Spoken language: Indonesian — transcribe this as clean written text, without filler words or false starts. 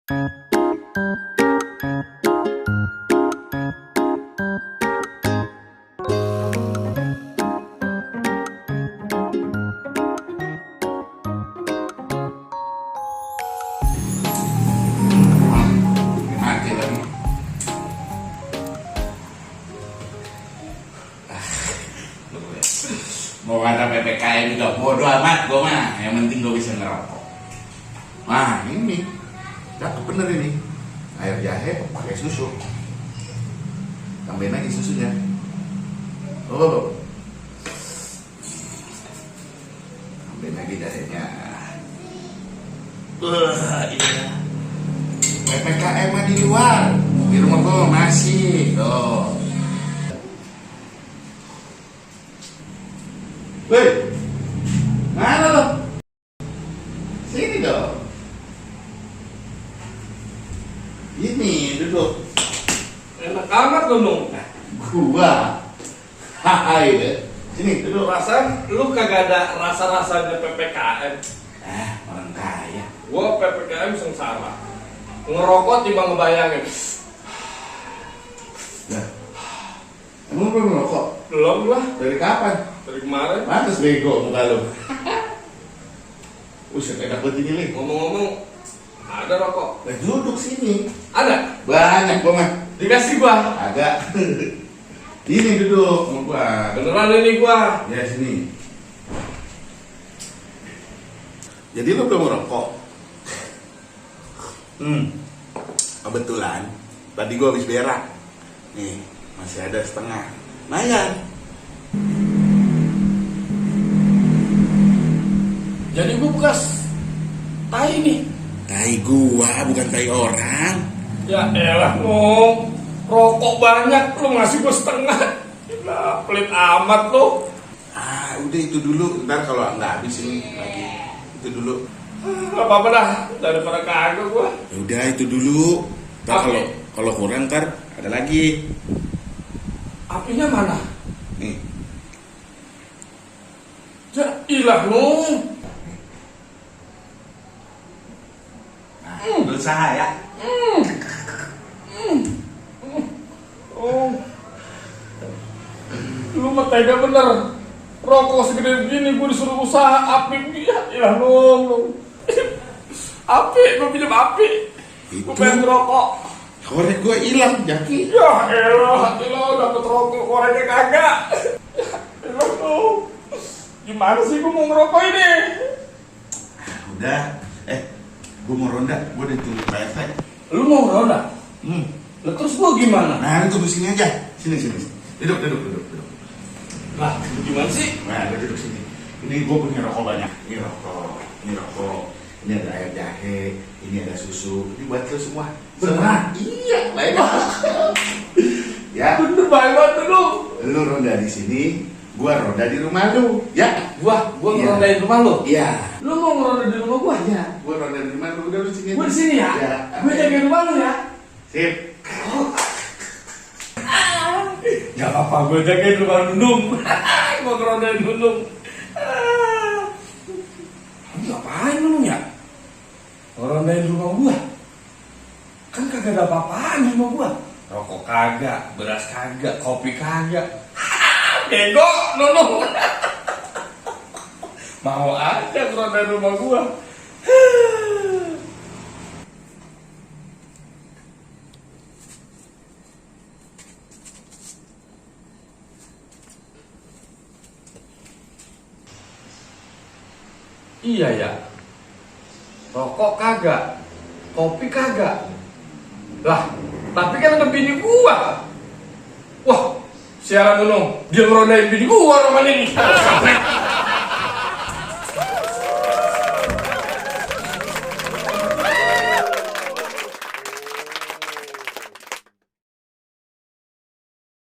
Mati lagi. Mau ada PPKM juga bodo amat gue mah, yang penting gue bisa ngerokok. Nah ini cakep bener ini, air jahe pakai susu, tambahin lagi susunya. Oh, tambahin lagi jahenya. Iya. PPKM mah di luar, di rumah gue masih. Tuh. Woi, mana lo? Sini dong. Ini duduk. Enak amat lo dong. Gua. Hai deh. Sini duduk. Perasaan lu kagak ada rasa-rasanya PPKM. Orang kaya. Gua PPKM sengsara. Ngerokok timbang ngebayangin. Nah, emang belum ngerokok? Belum lah, Dari kapan? dari kemarin. Pantes bego muka lu. Buset, enak banget ini, Li. Ngomong-ngomong, ada rokok. Nah, duduk sini. Ada? Banyak gua mah. Dikasih gua. Ada. Ini duduk sama gua. Beneran ini gua. Ya, sini. Jadi lu belum ngerokok? Kebetulan tadi gua habis berak. Nih, masih ada setengah. Lumayan. Jadi gua bekas tai nih. Tai gua, bukan tai orang. Ya elah Nung, rokok banyak lu ngasih gua setengah. Gila, pelit amat lu. Udah itu dulu. Ntar kalau nggak habis ini lagi. Itu dulu. Gak apa-apa dah, daripada kagak gua. Ya udah itu dulu. Ntar Api. kalau kurang ntar ada lagi. Apinya mana? Nih. Ya ilah Nung. Berusaha ya. Oh, lu mah tega bener. Rokok segede begini gue disuruh usaha api. Ya ilah Nung. Api, gue pinjam api. Gue pengen ngerokok. Korek gua hilang, Jaki. Ya elah, dapet rokok koreknya kagak. Ya elah Nung. Gimana sih gue mau ngerokok ini? Udah. Gua mau ronda. Gua udah tunggu Pak RT. Lu mau ngeronda? Lah terus gue gimana? Nah, lu tunggu sini aja. Sini. Duduk. Lah, gimana sih? Nah, lu duduk sini. Ini gua punya rokok banyak. Ini rokok. Ini ada air jahe. Ini ada susu. Ini buat lu semua. Beneran? Iya, lain. Ya, Bener banget lu. lu ronda di sini. Gua ronda di rumah lu. Ya. Gua Iya. ngerondain rumah lu. Iya. Lu mau ngeronda di rumah gua? Iya. Gua ronda di rumah lu. Udah lu sini. Gua di sini ya. Iya. Gue jagain rumah lu ya. Sip. Gak apa-apa, gue jagain rumah Nundung. Gue ngerondain Nundung. Lu ngapain lu ya? Ngerondain rumah gua. Kan kagak ada apa-apaan di rumah gua. Rokok kagak, beras kagak, kopi kagak. Bego, Nundung. Mau aja ngerondain rumah gua. Iya ya. Rokok kagak, kopi kagak. Lah, tapi kan ada bini gua. Wah, siaran Nunung, dia ngerondain bini gua namanya nih.